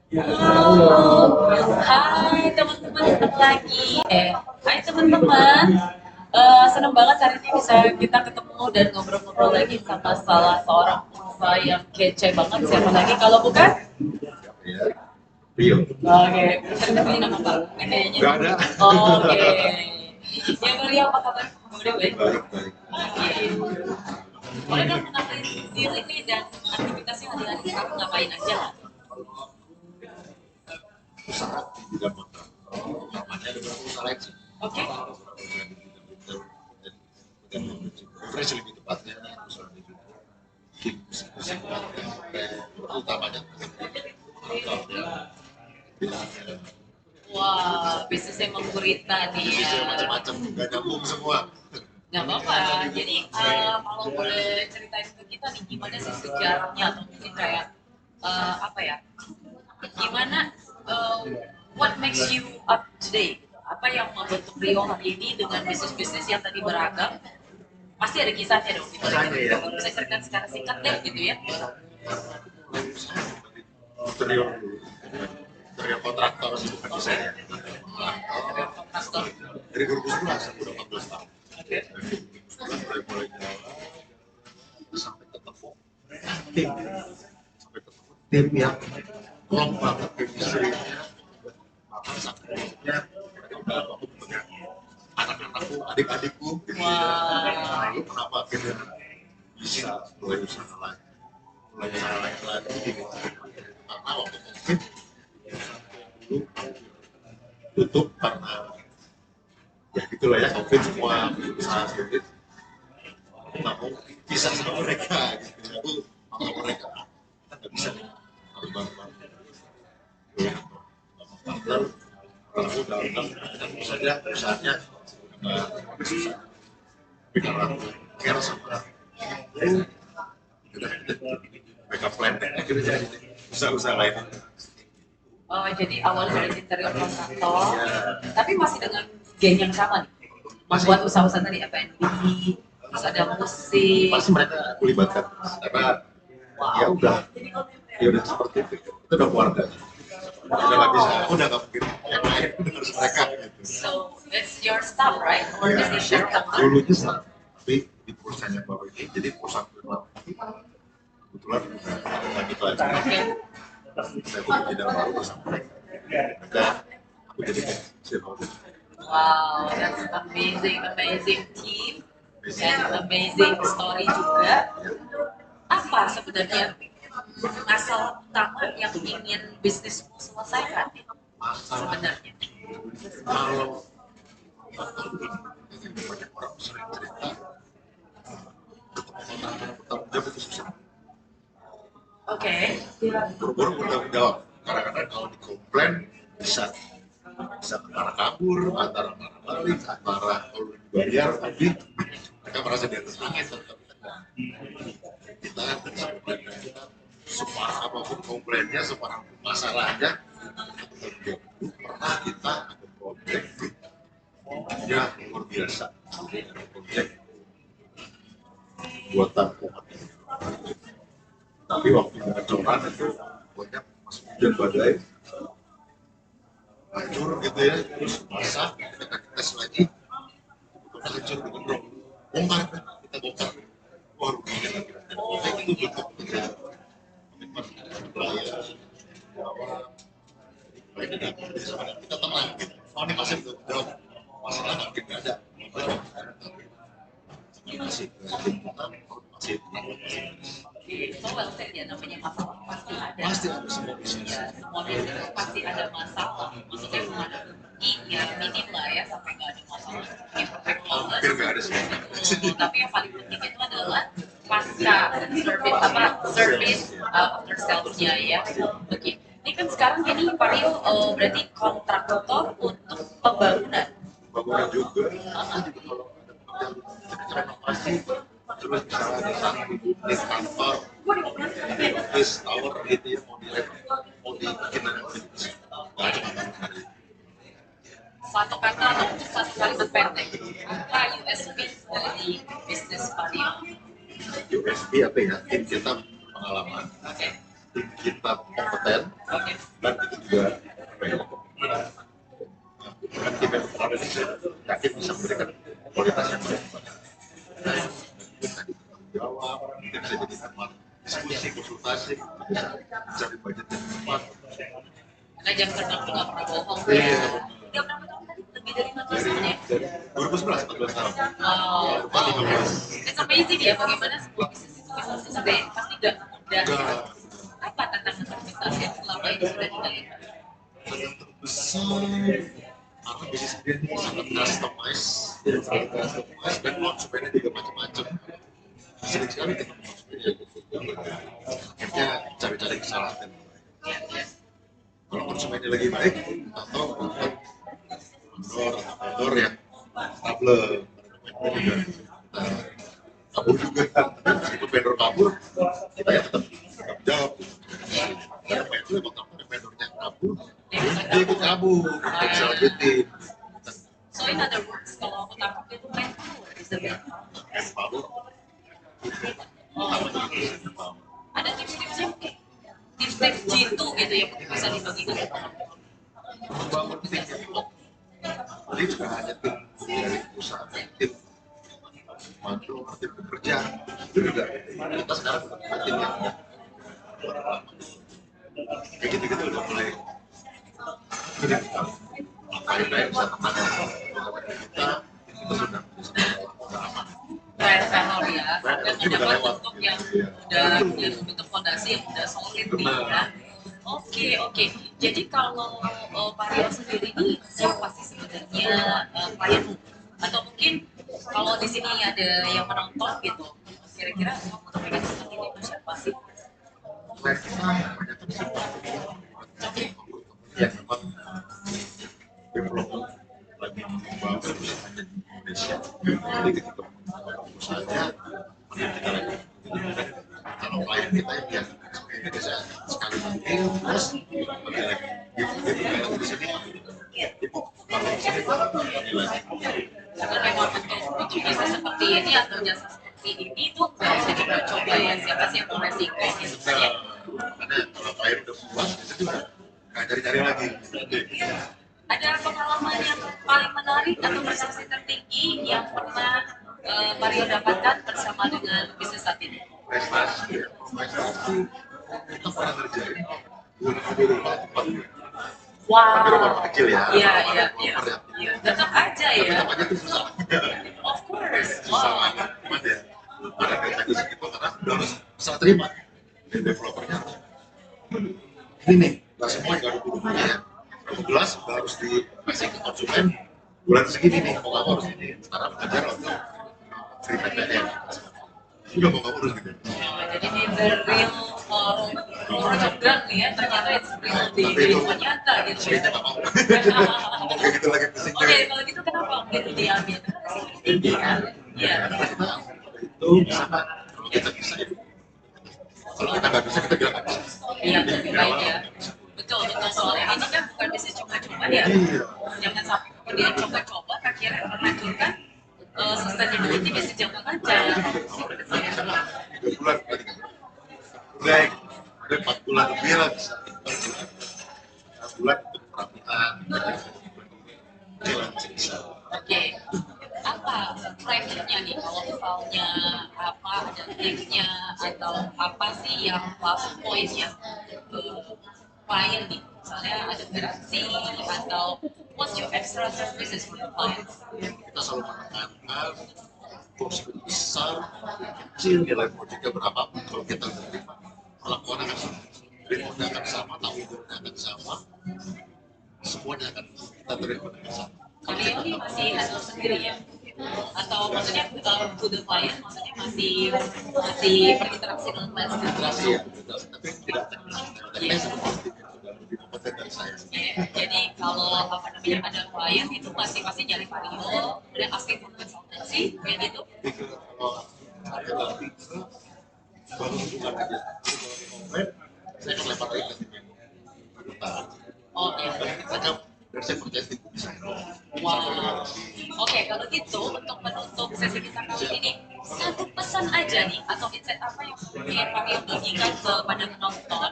Halo, hai teman-teman ketemu lagi. Hai teman-teman. Senang banget hari ini bisa kita ketemu dan ngobrol-ngobrol lagi sama salah seorang pengusaha yang kece banget. Siapa lagi kalau bukan? Ya, Rio. Oke, terkenal nama Pak. Kayaknya. Gak ada. Oke. Ya Maria, apa kabar? Udah baik. Baik, baik. Oke. Boleh dong mengenalin diri nih dan aktivitasnya hari-hari sekarang ngapain aja? Usaha di bidang kontrak. Namanya ada beberapa usaha lain sih. Oke. Beberapa usaha di bidang dan fresh lebih tepatnya usaha di bidang musik utamanya bilangnya Wah, bisnisnya menggurita nih ya. bisnisnya macam-macam nggak nyambung semua. Nggak apa-apa. Jadi kalau boleh ceritain ke kita nih gimana sih sejarahnya atau mungkin kayak apa ya? Gimana what makes you up today? Apa yang membentuk Rio hari ini dengan bisnis-bisnis yang tadi beragam? Pasti ada kisahnya dong. Gimana Kisahnya, gitu? ya. Bisa ceritakan secara singkat deh gitu ya. Interior dulu, interior kontraktor sih bukan desainnya. Kontraktor. Dari 2011 aku udah 14 tahun. Dari 2011 mulai jalan sampai ketemu tim, sampai ketemu tim yang klop banget chemistry-nya, bahkan sakitnya mereka udah aku punya anak-anakku, adik-adikku, gitu ya. Lalu kenapa akhirnya bisa mulai usaha lagi, gitu. Karena waktu COVID dulu tutup karena ya gitulah ya, COVID semua usaha sulit. Aku nggak mau pisah sama mereka gitu. Aku sama mereka kita nggak bisa nih, harus bareng-bareng. Partner kalau aku udah tentu saja usahanya nggak susah, tapi karena aku care sama udah mereka plan deh akhirnya jadi usaha-usaha lain. Oh, jadi awalnya dari interior kontraktor, tapi masih dengan geng yang sama nih. Masih. Buat usaha-usaha tadi F&B, terus ada musik. Pasti mereka kulibatkan karena ya udah seperti itu udah keluarga, udah nggak bisa, udah nggak mungkin yang lain, udah harus mereka gitu. So it's your staff, right? Or Ya, is it share company? dulunya staff, tapi di perusahaan yang baru ini jadi perusahaan kedua kebetulan udah lagi itu aja. Okay. Saya pun tidak baru bersama mereka, aku jadi shareholder. Wow, that's amazing team and amazing story juga. Apa sebenarnya masalah utama yang ingin bisnismu selesaikan sebenarnya? Kalau banyak orang sering cerita bertanggung jawab itu susah. Oke. Buru-buru bertanggung jawab. Kadang-kadang kalau dikomplain bisa antara kabur, antara marah balik, antara kalau dibayar, tapi mereka merasa di atas angin. Kita bisa komplain, kita separah apapun komplainnya, separah masalahnya, pernah kita ada project ya luar biasa, project buatan umat. Tapi waktu pengecoran itu banyak masuk hujan badai, hancur gitu ya, terus basah, kita tes lagi, betul hancur gitu, bongkar, kita bongkar, wah ruginya lagi. Dan itu bentuk kerja komitmen budaya, bahwa kita tenang gitu. Oh ini masih belum jawab masalah, nggak mungkin nggak ada. Masih So well said ya, namanya masalah pasti ada. pasti ada semua bisnis. Ya, semua bisnis pasti ada masalah. Maksudnya belum ada ruginya, minim lah ya, sampai nggak ada masalah. Yang perfect flawless. Hampir nggak ada semua. Tapi yang paling penting itu adalah pasca service after sales-nya ya. Oke. Ini kan sekarang ini Pak Rio berarti kontraktor untuk pembangunan. Bangunan juga, aku juga kalau ada renovasi, terus misalnya ada satu di kantor, office tower gitu ya, mau dibikin renovasi, nggak ada masalah. Satu kata atau satu kalimat pendek. Apa USP dari bisnis Pak Rio? USB apa ya, tim kita pengalaman, Oke. tim kita kompeten, Oke. dan itu juga apa ya, dengan tim yang berada di sini yakin bisa memberikan kualitas yang baik. Kita jawab, kita bisa jadi tempat diskusi, konsultasi, bisa cari budget yang tepat. Karena jam terbang tuh nggak pernah bohong Iya. ya. Udah berapa tahun tadi? Lebih dari 15 tahun ya? Dari 2011, 14 tahun. Oh, Depan 15. it's amazing ya bagaimana sebuah bisnis itu bisa sustain. Pasti gak mudah. Enggak. Apa tantangan terbesar yang selama ini sudah dilakukan? Yang terbesar karena bisnis ini sangat customize dan konsumennya juga macam-macam. Sering sekali ketemu konsumen yang akhirnya cari-cari kesalahan. Kalau konsumennya lagi baik atau dapat vendor yang stable, juga kabur juga. Meskipun vendor kabur, kita ya tetap jawab. Karena itu emang kalau vendornya kabur, dia ikut kabur, kita bisa lanjutin. So in other words, kalau aku tangkap itu main is the best. Kabur. Ada tips-tipsnya mungkin? Tips-tips jitu gitu yang mungkin bisa dibagikan ke teman-teman. Membangun tim yang kuat. Jadi bukan hanya tim dari perusahaan, tim makro, tim bekerja, itu juga kita sekarang punya tim yang kayak gitu-gitu udah mulai apa yang bisa tenang kita sudah aman. Trial and error ya, dan Ini udah mendapat lewat. bentuk yang udah bentuk fondasi yang udah solid nih ya. Oke. Jadi kalau Pak Rio sendiri ini siapa sih sebenarnya klienmu? Atau mungkin kalau di sini ada yang menonton gitu, kira-kira untuk mereka saat ini itu siapa sih? Mereka kebanyakan sih yang memang development lagi membangun perusahaannya di Indonesia. Jadi ketika perusahaannya kita lagi kalau klien kita yang Indonesia sekali lagi terus bagi lagi kalau di sini itu kalau di sini bagi lagi. Karena memang untuk bisnis seperti ini atau jasa seperti ini tuh nggak usah dicoba ya, siapa sih yang mau resiko gitu kan ya. Karena kalau klien udah puas itu juga nggak cari-cari lagi. Ada pengalaman yang paling menarik atau prestasi tertinggi yang pernah Pak Rio dapatkan bersama dengan bisnis saat ini? Prestasi kita pernah ngerjain 2024 Wow. tapi rumah kecil ya. Iya. Tetap aja Tapi ya. tetap aja tuh susah. Of course. Susah Wow. banget. Cuman ya ada kriteria segitu karena udah harus bisa terima. Dan developernya ini nih, nggak semua nggak ada buku ya. Berapa gelas udah harus dikasih ke konsumen bulan segini nih, mau nggak mau harus ini. Sekarang ajar untuk free PPN. Udah mau nggak mau harus gitu. Jadi di the real program nih ya, ternyata it's real di kehidupan nyata gitu ya. Saya nggak mau. Ngomong kayak gitu lagi pusing. Oke, kalau gitu kenapa gitu diambil? Karena risiko tinggi kan? Iya. Itu bisa nggak? Kalau kita bisa ya. Kalau kita nggak bisa, kita bilang nggak bisa. Iya, lebih baik ya. Betul. Soalnya ini kan bukan bisnis cuma-cuma ya. Iya. Jangan sampai kemudian coba-coba akhirnya menghancurkan sustainability bisnis jangka panjang. 3 bulan tadi kan. Udah 4 bulan lebih lah bisa. 4 bulan untuk perapihan. Jalan bisa. Oke. Apa trendnya nih kalau misalnya apa ada tipsnya atau apa sih yang plus point yang klien nih? Misalnya ada garansi atau what's your extra services for the clients? Kita selalu menekankan porsi besar, kecil, nilai projectnya berapapun kalau kita terima perlakuan akan sama, remote akan sama, tanggung akan sama, semuanya akan kita terima dengan sama. Kalian ini masih handle sendiri ya? Atau maksudnya to the client maksudnya masih berinteraksi dengan klien sendiri? Interaksi ya, interaksi, tapi tidak teknis. Teknis seperti itu sudah lebih kompeten dari saya. Jadi kalau apa namanya ada klien itu pasti nyari Vario, kemudian asking for consultancy kayak gitu. Jadi kalau saya lagi ke baru hubungan aja, komplain, saya kelempar lagi ke tim yang berutang. Oh iya. Mereka dan saya percaya itu bisa. Wow. Oke, kalau gitu untuk menutup sesi kita kali ini, satu pesan aja nih atau insight apa yang mungkin Pak Rio bagikan kepada penonton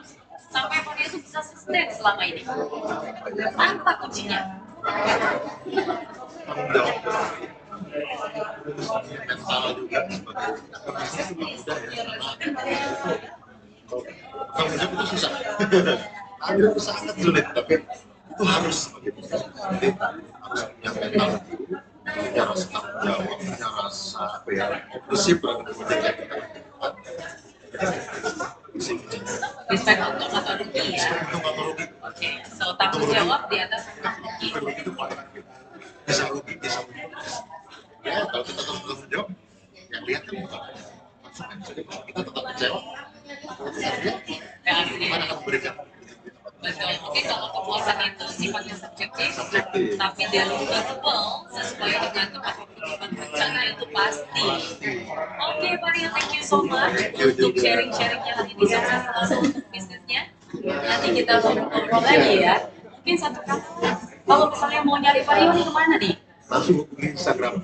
sampai Pak itu bisa sustain selama ini? Apa kuncinya? Tanggung jawab mental juga sebagai muda ya. Tanggung jawab itu susah. Tanggung itu sangat sulit, tapi itu harus begitu. Jadi harus punya mental, punya rasa tanggung jawab, punya rasa apa ya, disiplin kemudian Respect untuk atau rugi ya? itu nggak rugi. Oke, so tanggung jawab di atas rugi. Rugi itu paling bisa rugi, bisa rugi. Ya kalau kita tetap tanggung jawab, yang lihat kan bukan konsumen. Jadi kalau kita tetap kecewa, Ya, asli. gimana akan memberikan? Betul, mungkin kalau kepuasan itu sifatnya subjektif, Subjektif. tapi deliverable sesuai dengan tempat kebutuhan rencana itu pasti. Oke, Maria, thank you so much untuk sharing-sharingnya hari ini sukses selalu untuk bisnisnya. Nanti kita ngobrol lagi ya. Mungkin satu kata, kalau misalnya mau nyari Mario nih kemana nih? Langsung hubungi Instagram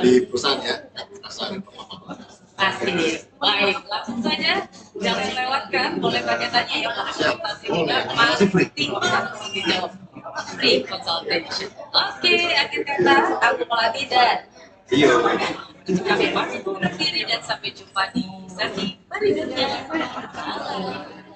di perusahaan ya, Asari Perlambang. Asik, baik, langsung saja jangan lewatkan, boleh tanya-tanya ya, boleh konsultasi juga, pasti langsung dijawab, free consultation. Oke, akhir kata, aku Melati dan Iya. kami pamit undur diri dan sampai jumpa di sesi berikutnya. Bye.